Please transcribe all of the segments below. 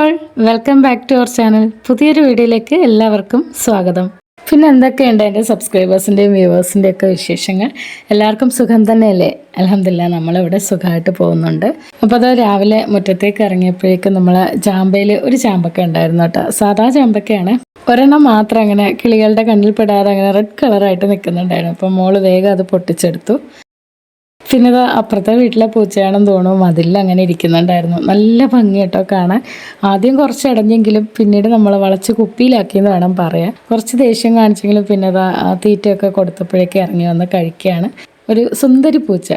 All, welcome back to our channel. പുതിയൊരു വീഡിയോയിലേക്ക് എല്ലാവർക്കും സ്വാഗതം. പിന്നെ എന്തൊക്കെയുണ്ട് എൻ്റെ സബ്സ്ക്രൈബേഴ്സിൻ്റെയും വ്യൂവേഴ്സിൻ്റെയും ഒക്കെ വിശേഷങ്ങൾ? എല്ലാവർക്കും സുഖം തന്നെയല്ലേ? അൽഹംദുലില്ലാ, നമ്മളിവിടെ സുഖമായിട്ട് പോകുന്നുണ്ട്. അപ്പോൾ അത് രാവിലെ മുറ്റത്തേക്ക് ഇറങ്ങിയപ്പോഴേക്കും നമ്മൾ ചാമ്പയിൽ ഒരു ചാമ്പക്ക ഉണ്ടായിരുന്നു കേട്ടോ. സാധാ ചാമ്പക്കയാണ്. ഒരെണ്ണം മാത്രം അങ്ങനെ കിളികളുടെ കണ്ണിൽ പെടാതെ അങ്ങനെ റെഡ് കളറായിട്ട് നിൽക്കുന്നുണ്ടായിരുന്നു. അപ്പോൾ മോള് വേഗം അത് പൊട്ടിച്ചെടുത്തു. പിന്നെ ഇത് അപ്പുറത്തെ വീട്ടിലെ പൂച്ചയാണെന്ന് തോന്നുന്നു, മതിലിൽ അങ്ങനെ ഇരിക്കുന്നുണ്ടായിരുന്നു. നല്ല ഭംഗി കേട്ടോ കാണാൻ. ആദ്യം കുറച്ച് അടഞ്ഞെങ്കിലും പിന്നീട് നമ്മൾ വളച്ച് കുപ്പിയിലാക്കിയെന്ന് വേണം പറയാൻ. കുറച്ച് ദേഷ്യം കാണിച്ചെങ്കിലും പിന്നെ തീറ്റയൊക്കെ കൊടുത്തപ്പോഴേക്ക് ഇറങ്ങി വന്ന് കഴിക്കുകയാണ്. ഒരു സുന്ദരി പൂച്ച.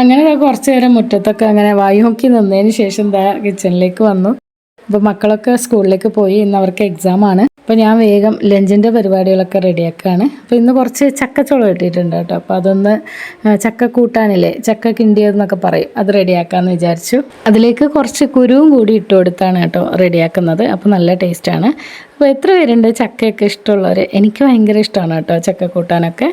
അങ്ങനെ കുറച്ച് നേരം മുറ്റത്തൊക്കെ അങ്ങനെ വായി നോക്കി നിന്നതിന് ശേഷം കിച്ചണിലേക്ക് വന്നു. അപ്പോൾ മക്കളൊക്കെ സ്കൂളിലേക്ക് പോയി. ഇന്ന് അവർക്ക് എക്സാമാണ്. അപ്പോൾ ഞാൻ വേഗം ലഞ്ചിൻ്റെ പരിപാടികളൊക്കെ റെഡിയാക്കുകയാണ്. അപ്പോൾ ഇന്ന് കുറച്ച് ചക്കച്ചോളം ഇട്ടിട്ടുണ്ട് കേട്ടോ. അപ്പോൾ അതൊന്ന് ചക്ക കൂട്ടാനില്ലേ, ചക്ക കിണ്ടിയതെന്നൊക്കെ പറയും, അത് റെഡിയാക്കാമെന്ന് വിചാരിച്ചു. അതിലേക്ക് കുറച്ച് കുരുവും കൂടി ഇട്ട് കൊടുത്താണ് കേട്ടോ റെഡിയാക്കുന്നത്. അപ്പോൾ നല്ല ടേസ്റ്റാണ്. അപ്പോൾ എത്ര പേരുണ്ട് ചക്കയൊക്കെ ഇഷ്ടമുള്ളവർ? എനിക്ക് ഭയങ്കര ഇഷ്ടമാണ് കേട്ടോ ചക്ക കൂട്ടാനൊക്കെ.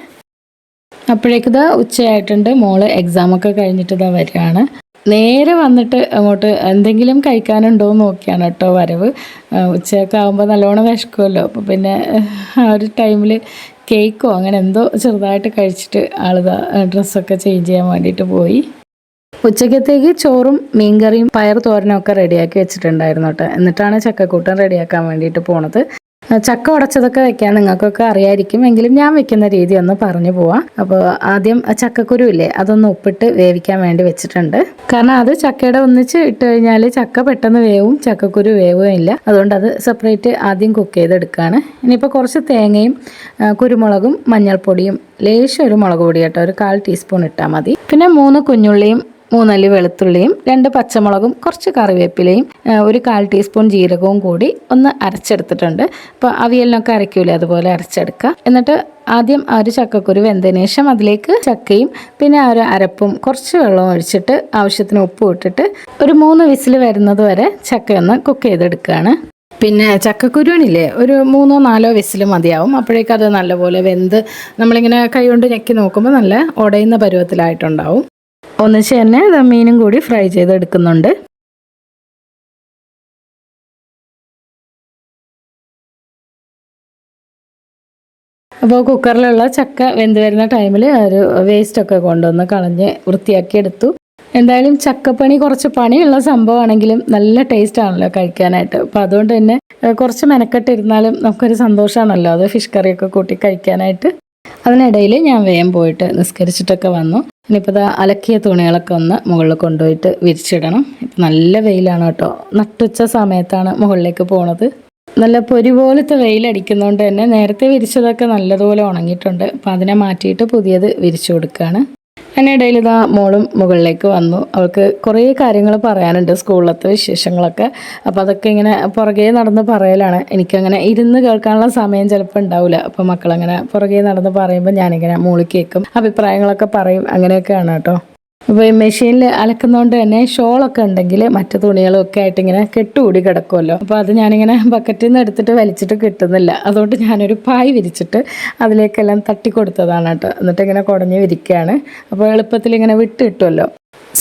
അപ്പോഴേക്കിതാ ഉച്ചയായിട്ടുണ്ട്. മോള് എക്സാമൊക്കെ കഴിഞ്ഞിട്ട് വരികയാണ്. നേരെ വന്നിട്ട് അങ്ങോട്ട് എന്തെങ്കിലും കഴിക്കാനുണ്ടോ എന്ന് നോക്കിയാണ് കേട്ടോ വരവ്. ഉച്ചയൊക്കെ ആകുമ്പോൾ നല്ലോണം വിശക്കുമല്ലോ. അപ്പോൾ പിന്നെ ആ ഒരു ടൈമിൽ കേക്കോ അങ്ങനെ എന്തോ ചെറുതായിട്ട് കഴിച്ചിട്ട് ആളിതാ ഡ്രസ്സൊക്കെ ചേഞ്ച് ചെയ്യാൻ വേണ്ടിയിട്ട് പോയി. ഉച്ചക്കത്തേക്ക് ചോറും മീൻകറിയും പയർ തോരനും ഒക്കെ റെഡിയാക്കി വെച്ചിട്ടുണ്ടായിരുന്നു കേട്ടോ. എന്നിട്ടാണ് ചക്കക്കൂട്ടൻ റെഡിയാക്കാൻ വേണ്ടിയിട്ട് പോണത്. ചക്ക ഉടച്ചതൊക്കെ വെക്കാൻ നിങ്ങൾക്കൊക്കെ അറിയായിരിക്കും, എങ്കിലും ഞാൻ വെക്കുന്ന രീതി ഒന്ന് പറഞ്ഞു പോവാം. അപ്പോൾ ആദ്യം ചക്കക്കുരു ഇല്ലേ, അതൊന്ന് ഉപ്പിട്ട് വേവിക്കാൻ വേണ്ടി വെച്ചിട്ടുണ്ട്. കാരണം അത് ചക്കയുടെ ഒന്നിച്ച് ഇട്ട് കഴിഞ്ഞാൽ ചക്ക പെട്ടെന്ന് വേവും, ചക്കക്കുരു വേവുകയും ഇല്ല. അതുകൊണ്ട് അത് സെപ്പറേറ്റ് ആദ്യം കുക്ക് ചെയ്തെടുക്കുകയാണ്. ഇനിയിപ്പോൾ കുറച്ച് തേങ്ങയും കുരുമുളകും മഞ്ഞൾപ്പൊടിയും ലേശം ഒരു മുളക് പൊടി കേട്ടോ, ഒരു 1/4 ടീസ്പൂൺ ഇട്ടാൽ മതി. പിന്നെ 3 കുഞ്ഞുള്ളിയും 3 അല്ലി വെളുത്തുള്ളിയും 2 പച്ചമുളകും കുറച്ച് കറിവേപ്പിലയും ഒരു 1/4 ടീസ്പൂൺ ജീരകവും കൂടി ഒന്ന് അരച്ചെടുത്തിട്ടുണ്ട്. അപ്പോൾ അവിയലിനൊക്കെ അരയ്ക്കൂലേ, അതുപോലെ അരച്ചെടുക്കുക. എന്നിട്ട് ആദ്യം ആ ഒരു ചക്കക്കുരു വെന്തതിന് ശേഷം അതിലേക്ക് ചക്കയും പിന്നെ ആ ഒരു അരപ്പും കുറച്ച് വെള്ളവും ഒഴിച്ചിട്ട് ആവശ്യത്തിന് ഉപ്പും ഇട്ടിട്ട് ഒരു 3 വിസിൽ വരുന്നത് വരെ ചക്കയൊന്ന് കുക്ക് ചെയ്തെടുക്കുകയാണ്. പിന്നെ ചക്കക്കുരുവിനില്ലേ ഒരു 3-4 വിസിൽ മതിയാവും. അപ്പോഴേക്കും അത് നല്ലപോലെ വെന്ത് നമ്മളിങ്ങനെ കൈ കൊണ്ട് ഞെക്കി നോക്കുമ്പോൾ നല്ല ഉടയുന്ന പരുവത്തിലായിട്ടുണ്ടാവും. ഒന്നിച്ച് തന്നെ മീനും കൂടി ഫ്രൈ ചെയ്തെടുക്കുന്നുണ്ട്. അപ്പോൾ കുക്കറിലുള്ള ചക്ക വെന്ത് വരുന്ന ടൈമിൽ ഒരു വേസ്റ്റൊക്കെ കൊണ്ടുവന്ന് കളഞ്ഞ് വൃത്തിയാക്കി എടുത്തു. എന്തായാലും ചക്കപ്പണി കുറച്ച് പണിയുള്ള സംഭവമാണെങ്കിലും നല്ല ടേസ്റ്റ് ആണല്ലോ കഴിക്കാനായിട്ട്. അപ്പോൾ അതുകൊണ്ട് തന്നെ കുറച്ച് മെനക്കെട്ടിരുന്നാലും നമുക്കൊരു സന്തോഷമാണല്ലോ അത് ഫിഷ് കറിയൊക്കെ കൂട്ടി കഴിക്കാനായിട്ട്. അതിനിടയിൽ ഞാൻ വേഗം പോയിട്ട് നിസ്കരിച്ചിട്ടൊക്കെ വന്നു. ഇനിയിപ്പോൾ അലക്കിയ തുണികളൊക്കെ ഒന്ന് മുകളിൽ കൊണ്ടുപോയിട്ട് വിരിച്ചിടണം. ഇപ്പം നല്ല വെയിലാണ് കേട്ടോ. നട്ടുച്ച സമയത്താണ് മുകളിലേക്ക് പോണത്. നല്ല പൊരി പോലത്തെ വെയിലടിക്കുന്നതുകൊണ്ട് തന്നെ നേരത്തെ വിരിച്ചതൊക്കെ നല്ലതുപോലെ ഉണങ്ങിയിട്ടുണ്ട്. അപ്പം അതിനെ മാറ്റിയിട്ട് പുതിയത് വിരിച്ചു കൊടുക്കുകയാണ്. അതിനിടയിൽ മോളും മുകളിലേക്ക് വന്നു. അവൾക്ക് കുറേ കാര്യങ്ങൾ പറയാനുണ്ട്, സ്കൂളിലത്തെ വിശേഷങ്ങളൊക്കെ. അപ്പോൾ അതൊക്കെ ഇങ്ങനെ പുറകെ നടന്ന് പറയലാണ്. എനിക്കങ്ങനെ ഇരുന്ന് കേൾക്കാനുള്ള സമയം ചിലപ്പോൾ ഉണ്ടാവില്ല. അപ്പോൾ മക്കളങ്ങനെ പുറകെ നടന്ന് പറയുമ്പോൾ ഞാനിങ്ങനെ മൂളി കേൾക്കും, അഭിപ്രായങ്ങളൊക്കെ പറയും. അങ്ങനെയൊക്കെയാണ് കേട്ടോ. അപ്പോൾ ഈ മെഷീനിൽ അലക്കുന്നതുകൊണ്ട് തന്നെ ഷോളൊക്കെ ഉണ്ടെങ്കിൽ മറ്റു തുണികളൊക്കെ ആയിട്ട് ഇങ്ങനെ കെട്ടുകൂടി കിടക്കുമല്ലോ. അപ്പോൾ അത് ഞാനിങ്ങനെ ബക്കറ്റിൽ നിന്ന് എടുത്തിട്ട് വലിച്ചിട്ട് കിട്ടുന്നില്ല. അതുകൊണ്ട് ഞാനൊരു പായ് വിരിച്ചിട്ട് അതിലേക്കെല്ലാം തട്ടി കൊടുത്തതാണ് കേട്ടോ. എന്നിട്ട് ഇങ്ങനെ കുടഞ്ഞ് വിരിക്കുകയാണ്. അപ്പോൾ എളുപ്പത്തിൽ ഇങ്ങനെ വിട്ട് കിട്ടുമല്ലോ.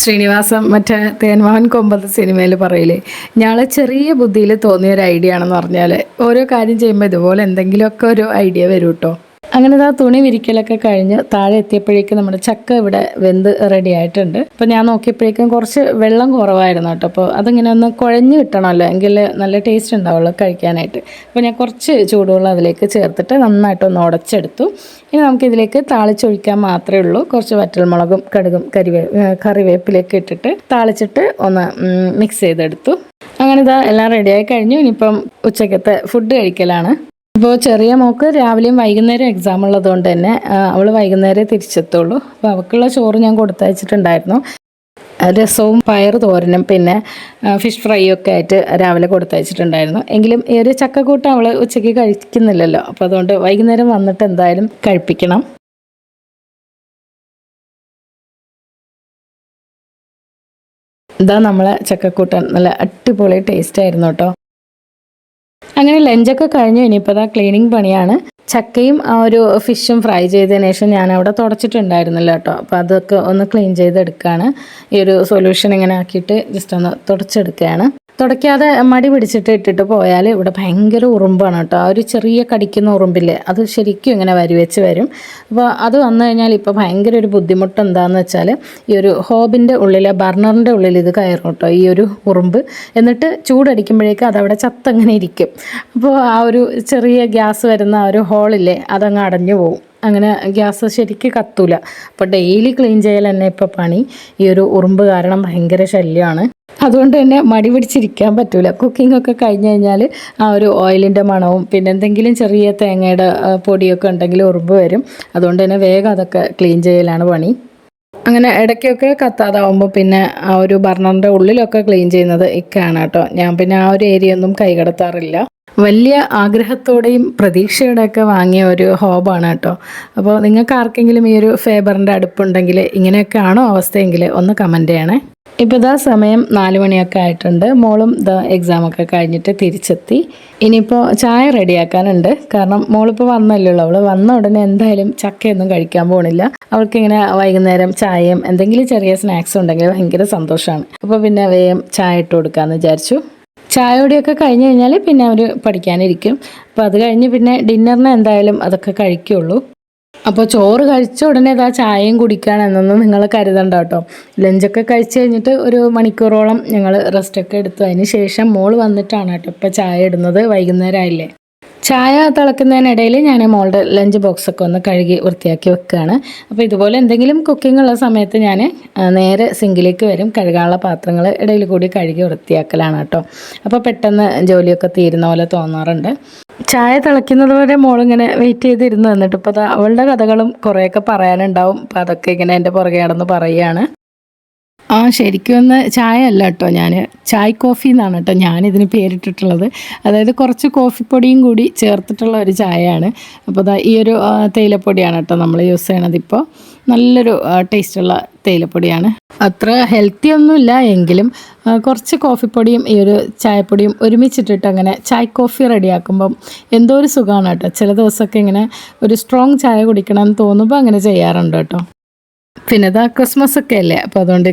ശ്രീനിവാസം മറ്റേ തേന്മാവൻ കൊമ്പത്ത് സിനിമയിൽ പറയില്ലേ, ഞങ്ങളെ ചെറിയ ബുദ്ധിയിൽ തോന്നിയ ഒരു ഐഡിയ ആണെന്ന് പറഞ്ഞാൽ ഓരോ കാര്യം ചെയ്യുമ്പോൾ ഇതുപോലെ എന്തെങ്കിലുമൊക്കെ ഒരു ഐഡിയ വരും കേട്ടോ. അങ്ങനെ തുണി വിരിക്കലൊക്കെ കഴിഞ്ഞ് താഴെ എത്തിയപ്പോഴേക്കും നമ്മുടെ ചക്ക ഇവിടെ വെന്ത് റെഡി ആയിട്ടുണ്ട്. അപ്പോൾ ഞാൻ നോക്കിയപ്പോഴേക്കും കുറച്ച് വെള്ളം കുറവായിരുന്നു കേട്ടോ. അപ്പോൾ അതിങ്ങനെ ഒന്ന് കുഴഞ്ഞ് കിട്ടണമല്ലോ, എങ്കിൽ നല്ല ടേസ്റ്റ് ഉണ്ടാവുള്ളൂ കഴിക്കാനായിട്ട്. അപ്പോൾ ഞാൻ കുറച്ച് ചൂടുവെള്ളം അതിലേക്ക് ചേർത്തിട്ട് നന്നായിട്ടൊന്ന് ഉടച്ചെടുത്തു. ഇനി നമുക്കിതിലേക്ക് താളിച്ചൊഴിക്കാൻ മാത്രമേ ഉള്ളൂ. കുറച്ച് വറ്റൽമുളകും കടുകും കറിവേപ്പിലേക്ക് ഇട്ടിട്ട് താളിച്ചിട്ട് ഒന്ന് മിക്സ് ചെയ്തെടുത്തു. അങ്ങനെ എല്ലാം റെഡിയായി കഴിഞ്ഞു. ഇനിയിപ്പം ഉച്ചക്കത്തെ ഫുഡ് കഴിക്കലാണ്. ഇപ്പോൾ ചെറിയ മോൾക്ക് രാവിലെയും വൈകുന്നേരം എക്സാം ഉള്ളതുകൊണ്ട് തന്നെ അവൾ വൈകുന്നേരം തിരിച്ചെത്തുള്ളൂ. അപ്പോൾ അവൾക്കുള്ള ചോറ് ഞാൻ കൊടുത്തയച്ചിട്ടുണ്ടായിരുന്നു. രസവും പയർ തോരനും പിന്നെ ഫിഷ് ഫ്രൈയും ഒക്കെ ആയിട്ട് രാവിലെ കൊടുത്തയച്ചിട്ടുണ്ടായിരുന്നു. എങ്കിലും ഈ ഒരു ചക്കക്കൂട്ടം അവൾ ഉച്ചയ്ക്ക് കഴിക്കുന്നില്ലല്ലോ. അപ്പോൾ അതുകൊണ്ട് വൈകുന്നേരം വന്നിട്ട് എന്തായാലും കഴിപ്പിക്കണം. നമ്മളെ ചക്കക്കൂട്ടൻ നല്ല അടിപൊളി ടേസ്റ്റ് ആയിരുന്നു കേട്ടോ. അങ്ങനെ ലഞ്ചൊക്കെ കഴിഞ്ഞു. ഇനിയിപ്പോൾ ക്ലീനിങ് പണിയാണ്. ചക്കയും ആ ഒരു ഫിഷും ഫ്രൈ ചെയ്തതിന് ശേഷം ഞാൻ അവിടെ തുടച്ചിട്ടുണ്ടായിരുന്നില്ല കേട്ടോ. അപ്പോൾ അതൊക്കെ ഒന്ന് ക്ലീൻ ചെയ്തെടുക്കുകയാണ്. ഈ ഒരു സൊല്യൂഷൻ ഇങ്ങനെ ആക്കിയിട്ട് ജസ്റ്റ് ഒന്ന് തുടച്ചെടുക്കുകയാണ്. തുടയ്ക്കാതെ മടി പിടിച്ചിട്ട് ഇട്ടിട്ട് പോയാൽ ഇവിടെ ഭയങ്കര ഉറുമ്പാണ് കേട്ടോ. ആ ഒരു ചെറിയ കടിക്കുന്ന ഉറുമ്പില്ലേ, അത് ശരിക്കും ഇങ്ങനെ വരിവെച്ച് വരും. അപ്പോൾ അത് വന്നു കഴിഞ്ഞാൽ ഇപ്പോൾ ഭയങ്കര ഒരു ബുദ്ധിമുട്ട് എന്താണെന്ന് വെച്ചാൽ ഈ ഒരു ഹോബിൻ്റെ ഉള്ളിലെ ബർണറിൻ്റെ ഉള്ളിൽ ഇത് കയറും കേട്ടോ, ഈ ഒരു ഉറുമ്പ്. എന്നിട്ട് ചൂടടിക്കുമ്പോഴേക്കും അതവിടെ ചത്തങ്ങനെ ഇരിക്കും. അപ്പോൾ ആ ഒരു ചെറിയ ഗ്യാസ് വരുന്ന ആ ഒരു ഹോളില്ലേ, അതങ്ങ് അടഞ്ഞു പോകും. അങ്ങനെ ഗ്യാസ് ശരിക്കും കത്തൂല. അപ്പോൾ ഡെയിലി ക്ലീൻ ചെയ്യൽ തന്നെ ഇപ്പോൾ പണി. ഈ ഒരു ഉറുമ്പ് കാരണം ഭയങ്കര ശല്യമാണ്. അതുകൊണ്ട് തന്നെ മടി പിടിച്ചിരിക്കാൻ പറ്റൂല. കുക്കിംഗ് ഒക്കെ കഴിഞ്ഞ് കഴിഞ്ഞാൽ ആ ഒരു ഓയിലിൻ്റെ മണവും പിന്നെ എന്തെങ്കിലും ചെറിയ തേങ്ങയുടെ പൊടിയൊക്കെ ഉണ്ടെങ്കിൽ ഉറുമ്പ് വരും. അതുകൊണ്ട് തന്നെ വേഗം അതൊക്കെ ക്ലീൻ ചെയ്യലാണ് പണി. അങ്ങനെ ഇടയ്ക്കൊക്കെ കത്താതാവുമ്പോൾ പിന്നെ ആ ഒരു ബർണറിൻ്റെ ഉള്ളിലൊക്കെ ക്ലീൻ ചെയ്യുന്നത് ഇക്കാണ് കേട്ടോ. ഞാൻ പിന്നെ ആ ഒരു ഏരിയ ഒന്നും കൈകടത്താറില്ല. വലിയ ആഗ്രഹത്തോടെയും പ്രതീക്ഷയോടെയൊക്കെ വാങ്ങിയ ഒരു ഹോബാണ് കേട്ടോ. അപ്പോൾ നിങ്ങൾക്ക് ആർക്കെങ്കിലും ഈ ഒരു ഫേബറിൻ്റെ അടുപ്പുണ്ടെങ്കിൽ ഇങ്ങനെയൊക്കെ ആണോ അവസ്ഥയെങ്കിൽ ഒന്ന് കമൻറ്റ് ചെയ്യണേ. ഇപ്പോൾ ഇതാ സമയം 4 മണിയൊക്കെ ആയിട്ടുണ്ട്. മോളും എക്സാമൊക്കെ കഴിഞ്ഞിട്ട് തിരിച്ചെത്തി. ഇനിയിപ്പോൾ ചായ റെഡിയാക്കാനുണ്ട്. കാരണം മോളിപ്പോൾ വന്നല്ലോ. അവൾ വന്ന ഉടനെ എന്തായാലും ചക്കയൊന്നും കഴിക്കാൻ പോകണില്ല. അവൾക്കിങ്ങനെ വൈകുന്നേരം ചായയും എന്തെങ്കിലും ചെറിയ സ്നാക്സും ഉണ്ടെങ്കിൽ ഭയങ്കര സന്തോഷമാണ്. അപ്പോൾ പിന്നെ വേഗം ചായ ഇട്ട് കൊടുക്കാമെന്ന് വിചാരിച്ചു. ചായ കുടിയൊക്കെ കഴിഞ്ഞ് കഴിഞ്ഞാൽ പിന്നെ അവർ പഠിക്കാനിരിക്കും. അപ്പോൾ അത് കഴിഞ്ഞ് പിന്നെ ഡിന്നറിന് എന്തായാലും അതൊക്കെ കഴിക്കുള്ളൂ. അപ്പോൾ ചോറ് കഴിച്ച ഉടനെ ഇതാ ചായയും കുടിക്കുകയാണെന്നൊന്നും നിങ്ങൾ കരുതണ്ട കേട്ടോ. ലഞ്ചൊക്കെ കഴിച്ച് കഴിഞ്ഞിട്ട് ഒരു മണിക്കൂറോളം ഞങ്ങൾ റെസ്റ്റൊക്കെ എടുത്തു. അതിന് ശേഷം മോൾ വന്നിട്ടാണ് കേട്ടോ ഇപ്പോൾ ചായ ഇടുന്നത്. വൈകുന്നേരം ആയില്ലേ. ചായ തിളക്കുന്നതിനിടയിൽ ഞാൻ മോളുടെ ലഞ്ച് ബോക്സൊക്കെ ഒന്ന് കഴുകി വൃത്തിയാക്കി വെക്കുകയാണ്. അപ്പോൾ ഇതുപോലെ എന്തെങ്കിലും കുക്കിംഗ് ഉള്ള സമയത്ത് ഞാൻ നേരെ സിങ്കിലേക്ക് വരും. കഴുകാനുള്ള പാത്രങ്ങൾ ഇടയിൽ കൂടി കഴുകി വൃത്തിയാക്കലാണ് കേട്ടോ. അപ്പോൾ പെട്ടെന്ന് ജോലിയൊക്കെ തീരുന്ന പോലെ തോന്നാറുണ്ട്. ചായ തിളയ്ക്കുന്നത് വരെ മോളിങ്ങനെ വെയിറ്റ് ചെയ്തിരുന്നു. എന്നിട്ട് ഇപ്പോൾ അവളുടെ കഥകളും കുറേയൊക്കെ പറയാനുണ്ടാവും. അപ്പോൾ അതൊക്കെ ഇങ്ങനെ എൻ്റെ പുറകെ നടന്ന് പറയുകയാണ്. ശരിക്കും ഒന്ന് ചായ അല്ല കേട്ടോ, ഞാൻ ചായ് കോഫി എന്നാണ് കേട്ടോ ഞാനിതിന് പേരിട്ടിട്ടുള്ളത്. അതായത് കുറച്ച് കോഫിപ്പൊടിയും കൂടി ചേർത്തിട്ടുള്ള ഒരു ചായയാണ്. അപ്പോൾ ഈ ഒരു തേയിലപ്പൊടിയാണ് കേട്ടോ നമ്മൾ യൂസ് ചെയ്യണത്. ഇപ്പോൾ നല്ലൊരു ടേസ്റ്റുള്ള തേയിലപ്പൊടിയാണ്. അത്ര ഹെൽത്തി ഒന്നുമില്ല എങ്കിലും കുറച്ച് കോഫിപ്പൊടിയും ഈ ഒരു ചായപ്പൊടിയും ഒരുമിച്ചിട്ടിട്ട് അങ്ങനെ ചായ് കോഫി റെഡിയാക്കുമ്പം എന്തോ ഒരു സുഖമാണ് കേട്ടോ. ചില ദിവസമൊക്കെ ഇങ്ങനെ ഒരു സ്ട്രോങ് ചായ കുടിക്കണമെന്ന് തോന്നുമ്പോൾ അങ്ങനെ ചെയ്യാറുണ്ട് കേട്ടോ. പിന്നെ ക്രിസ്മസ് ഒക്കെ അല്ലേ, അപ്പോൾ അതുകൊണ്ട്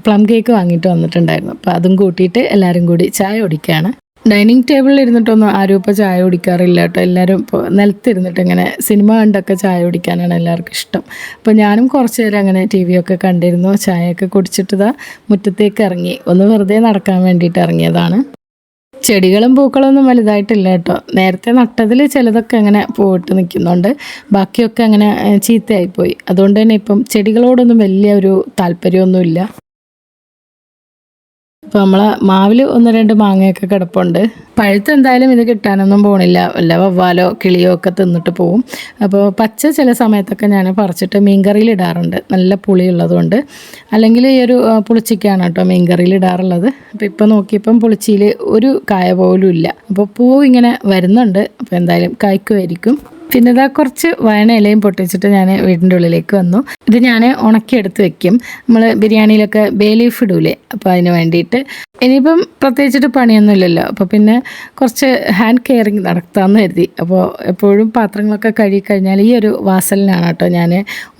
പ്ലം കേക്ക് വാങ്ങിയിട്ട് വന്നിട്ടുണ്ടായിരുന്നു. അപ്പോൾ അതും കൂട്ടിയിട്ട് എല്ലാവരും കൂടി ചായ കുടിക്കുകയാണ്. ഡൈനിങ് ടേബിളിൽ ഇരുന്നിട്ടൊന്നും ആരും ഇപ്പോൾ ചായ കുടിക്കാറില്ല കേട്ടോ. എല്ലാവരും ഇപ്പോൾ നിലത്തിരുന്നിട്ട് ഇങ്ങനെ സിനിമ കണ്ടൊക്കെ ചായ കുടിക്കാനാണ് എല്ലാവർക്കും ഇഷ്ടം. അപ്പോൾ ഞാനും കുറച്ച് നേരം അങ്ങനെ ടി വി ഒക്കെ കണ്ടിരുന്നു. ചായയൊക്കെ കുടിച്ചിട്ട് മുറ്റത്തേക്ക് ഇറങ്ങി ഒന്ന് വെറുതെ നടക്കാൻ വേണ്ടിയിട്ട് ഇറങ്ങിയതാണ്. ചെടികളും പൂക്കളൊന്നും വലുതായിട്ടില്ല കേട്ടോ. നേരത്തെ നട്ടതിൽ ചിലതൊക്കെ അങ്ങനെ പോയിട്ട് നിൽക്കുന്നുണ്ട്. ബാക്കിയൊക്കെ അങ്ങനെ ചീത്തയായിപ്പോയി. അതുകൊണ്ട് തന്നെ ഇപ്പം ചെടികളോടൊന്നും വലിയ ഒരു താല്പര്യമൊന്നുമില്ല. അപ്പോൾ നമ്മളെ മാവിൽ 1-2 മാങ്ങയൊക്കെ കിടപ്പുണ്ട്. പഴുത്ത് എന്തായാലും ഇത് കിട്ടാനൊന്നും പോകണില്ല. വല്ല വവ്വാലോ കിളിയോ ഒക്കെ തിന്നിട്ട് പോവും. അപ്പോൾ പച്ച ചില സമയത്തൊക്കെ ഞാൻ പറിച്ചിട്ട് മീൻകറിയിൽ ഇടാറുണ്ട്, നല്ല പുളിയുള്ളതുകൊണ്ട്. അല്ലെങ്കിൽ ഈ ഒരു പുളിച്ചിക്കാണ് കേട്ടോ മീൻകറിയിൽ ഇടാറുള്ളത്. അപ്പോൾ ഇപ്പോൾ നോക്കിയപ്പം പുളിച്ചിയിൽ ഒരു കായ പോലും ഇല്ല. അപ്പോൾ പൂവ് ഇങ്ങനെ വരുന്നുണ്ട്. അപ്പോൾ എന്തായാലും കായ്ക്കുമായിരിക്കും. പിന്നെ കുറച്ച് വയണ ഇലയും പൊട്ടിച്ചിട്ട് ഞാൻ വീടിൻ്റെ ഉള്ളിലേക്ക് വന്നു. ഇത് ഞാൻ ഉണക്കിയെടുത്ത് വെക്കും. നമ്മൾ ബിരിയാണിയിലൊക്കെ ബേ ലീഫ് ഇടൂലേ, അപ്പോൾ അതിന് വേണ്ടിയിട്ട്. ഇനിയിപ്പം പ്രത്യേകിച്ചിട്ട് പണിയൊന്നുമില്ലല്ലോ, അപ്പോൾ പിന്നെ കുറച്ച് ഹാൻഡ് കെയറിങ് നടത്താമെന്ന് കരുതി. അപ്പോൾ എപ്പോഴും പാത്രങ്ങളൊക്കെ കഴുകി കഴിഞ്ഞാൽ ഈ ഒരു വാസലിനാണ് കേട്ടോ ഞാൻ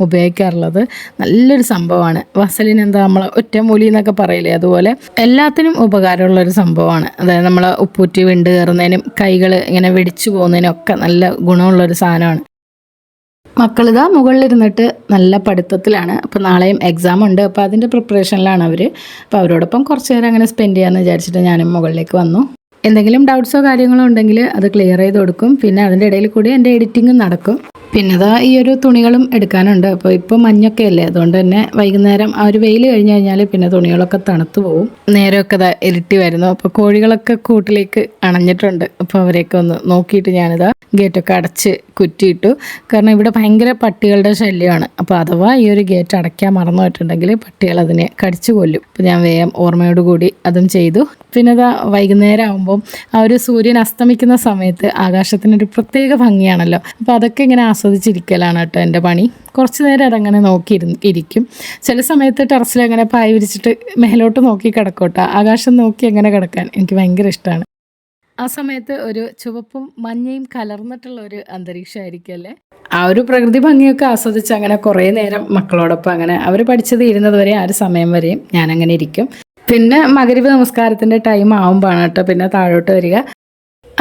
ഉപയോഗിക്കാറുള്ളത്. നല്ലൊരു സംഭവമാണ് വാസലിൻ. എന്താ നമ്മൾ ഒറ്റമൂലി എന്നൊക്കെ പറയില്ലേ, അതുപോലെ എല്ലാത്തിനും ഉപകാരമുള്ളൊരു സംഭവമാണ്. അതായത് നമ്മൾ ഉപ്പൂറ്റി വിണ്ട് കയറുന്നതിനും കൈകൾ ഇങ്ങനെ വെടിച്ചു പോകുന്നതിനും ഒക്കെ നല്ല ഗുണമുള്ളൊരു സാധനമാണ്. മക്കളിതാ മുകളിലിരുന്നിട്ട് നല്ല പഠിത്തത്തിലാണ്. അപ്പോൾ നാളെയും എക്സാം ഉണ്ട്. അപ്പോൾ അതിൻ്റെ പ്രിപ്പറേഷനിലാണ് അവർ. അപ്പോൾ അവരോടൊപ്പം കുറച്ച് നേരം അങ്ങനെ സ്പെൻഡ് ചെയ്യാമെന്ന് വിചാരിച്ചിട്ട് ഞാനും മുകളിലേക്ക് വന്നു. എന്തെങ്കിലും ഡൗട്ട്സോ കാര്യങ്ങളോ ഉണ്ടെങ്കിൽ അത് ക്ലിയർ ചെയ്ത് കൊടുക്കും. പിന്നെ അതിൻ്റെ ഇടയിൽ കൂടി എൻ്റെ എഡിറ്റിങ്ങും നടക്കും. പിന്നെ ഈ ഒരു തുണികളും എടുക്കാനുണ്ട്. അപ്പോൾ ഇപ്പോൾ മഞ്ഞൊക്കെ അല്ലേ, അതുകൊണ്ട് തന്നെ വൈകുന്നേരം ആ ഒരു വെയിൽ കഴിഞ്ഞ് കഴിഞ്ഞാൽ പിന്നെ തുണികളൊക്കെ തണുത്ത് പോവും. നേരമൊക്കെ ഇരുട്ടി വരുന്നു. അപ്പോൾ കോഴികളൊക്കെ കൂട്ടിലേക്ക് അണഞ്ഞിട്ടുണ്ട്. അപ്പോൾ അവരെയൊക്കെ ഒന്ന് നോക്കിയിട്ട് ഞാനിതാ ഗേറ്റൊക്കെ അടച്ച് കുറ്റിയിട്ടു. കാരണം ഇവിടെ ഭയങ്കര പട്ടികളുടെ ശല്യമാണ്. അപ്പോൾ അഥവാ ഈ ഒരു ഗേറ്റ് അടയ്ക്കാൻ മറന്നു പോയിട്ടുണ്ടെങ്കിൽ പട്ടികൾ അതിനെ കടിച്ചു കൊല്ലും. അപ്പോൾ ഞാൻ വേഗം ഓർമ്മയോടുകൂടി അതും ചെയ്തു. പിന്നെ വൈകുന്നേരം ആകുമ്പം ആ ഒരു സൂര്യൻ അസ്തമിക്കുന്ന സമയത്ത് ആകാശത്തിനൊരു പ്രത്യേക ഭംഗിയാണല്ലോ. അപ്പോൾ അതൊക്കെ ഇങ്ങനെ ആസ്വദിച്ചിരിക്കലാണ് കേട്ടോ എൻ്റെ പണി. കുറച്ച് നേരം അതങ്ങനെ ഇരിക്കും. ചില സമയത്ത് ടെറസിൽ അങ്ങനെ പായ വിരിച്ചിട്ട് മേലോട്ട് നോക്കി കിടക്കോട്ടെ. ആകാശം നോക്കി അങ്ങനെ കിടക്കാൻ എനിക്ക് ഭയങ്കര ഇഷ്ടമാണ്. ആ സമയത്ത് ഒരു ചുവപ്പും മഞ്ഞയും കലർന്നിട്ടുള്ള ഒരു അന്തരീക്ഷമായിരിക്കുമല്ലേ. ആ ഒരു പ്രകൃതി ഭംഗിയൊക്കെ ആസ്വദിച്ച് അങ്ങനെ കുറേ നേരം മക്കളോടൊപ്പം അങ്ങനെ അവർ പഠിച്ചത് ഇരുന്നത് വരെ ആ ഒരു സമയം വരെയും ഞാനങ്ങനെ ഇരിക്കും. പിന്നെ മഗ്‌രിബ് നമസ്കാരത്തിൻ്റെ ടൈം ആവുമ്പോഴാണ് കേട്ടോ പിന്നെ താഴോട്ട് വരിക.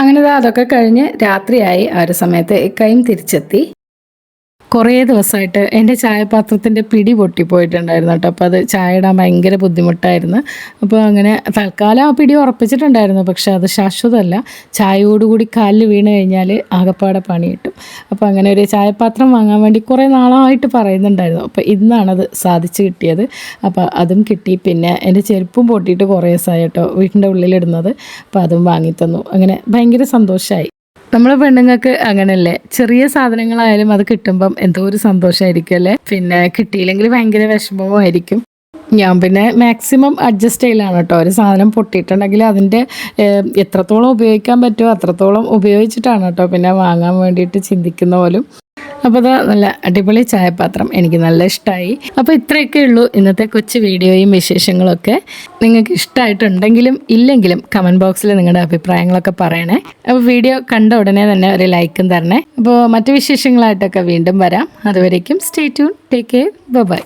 അങ്ങനെ അതൊക്കെ കഴിഞ്ഞ് രാത്രിയായി. ആ ഒരു സമയത്ത് ഇക്കയും തിരിച്ചെത്തി. കുറേ ദിവസമായിട്ട് എൻ്റെ ചായപാത്രത്തിൻ്റെ പിടി പൊട്ടിപ്പോയിട്ടുണ്ടായിരുന്നു കേട്ടോ. അപ്പോൾ അത് ചായ ഇടാൻ ഭയങ്കര ബുദ്ധിമുട്ടായിരുന്നു. അപ്പോൾ അങ്ങനെ തൽക്കാലം ആ പിടി ഉറപ്പിച്ചിട്ടുണ്ടായിരുന്നു. പക്ഷെ അത് ശാശ്വതമല്ല. ചായയോടുകൂടി കാലിൽ വീണ് കഴിഞ്ഞാൽ ആകപ്പാടെ പണി കിട്ടും. അപ്പോൾ അങ്ങനെ ഒരു ചായപാത്രം വാങ്ങാൻ വേണ്ടി കുറേ നാളായിട്ട് പറയുന്നുണ്ടായിരുന്നു. അപ്പോൾ ഇന്നാണത് സാധിച്ചു കിട്ടിയത്. അപ്പോൾ അതും കിട്ടി. പിന്നെ എൻ്റെ ചെരുപ്പും പൊട്ടിയിട്ട് കുറേ ദിവസമായി കേട്ടോ വീട്ടിൻ്റെ ഉള്ളിലിടുന്നത്. അപ്പോൾ അതും വാങ്ങിത്തന്നു. അങ്ങനെ ഭയങ്കര സന്തോഷമായി. നമ്മളെ പെണ്ണുങ്ങൾക്ക് അങ്ങനെയല്ലേ, ചെറിയ സാധനങ്ങളായാലും അത് കിട്ടുമ്പം എന്തോ ഒരു സന്തോഷമായിരിക്കും അല്ലേ. പിന്നെ കിട്ടിയില്ലെങ്കിൽ ഭയങ്കര വിഷമവും ആയിരിക്കും. ഞാൻ പിന്നെ മാക്സിമം അഡ്ജസ്റ്റ് ചെയ്യലാണ് കേട്ടോ. ഒരു സാധനം പൊട്ടിയിട്ടുണ്ടെങ്കിൽ അതിൻ്റെ എത്രത്തോളം ഉപയോഗിക്കാൻ പറ്റുമോ അത്രത്തോളം ഉപയോഗിച്ചിട്ടാണ് കേട്ടോ പിന്നെ വാങ്ങാൻ വേണ്ടിയിട്ട് ചിന്തിക്കുന്ന പോലും. അപ്പോൾ അത് നല്ല അടിപൊളി ചായപാത്രം, എനിക്ക് നല്ല ഇഷ്ടമായി. അപ്പോൾ ഇത്രയൊക്കെ ഉള്ളൂ ഇന്നത്തെ കൊച്ചു വീഡിയോയും വിശേഷങ്ങളൊക്കെ. നിങ്ങൾക്ക് ഇഷ്ടമായിട്ടുണ്ടെങ്കിലും ഇല്ലെങ്കിലും കമൻറ്റ് ബോക്സിൽ നിങ്ങളുടെ അഭിപ്രായങ്ങളൊക്കെ പറയണേ. അപ്പോൾ വീഡിയോ കണ്ട ഉടനെ തന്നെ ഒരു ലൈക്കും തരണേ. അപ്പോൾ മറ്റു വിശേഷങ്ങളായിട്ടൊക്കെ വീണ്ടും വരാം. അതുവരേക്കും stay tune, take care, by.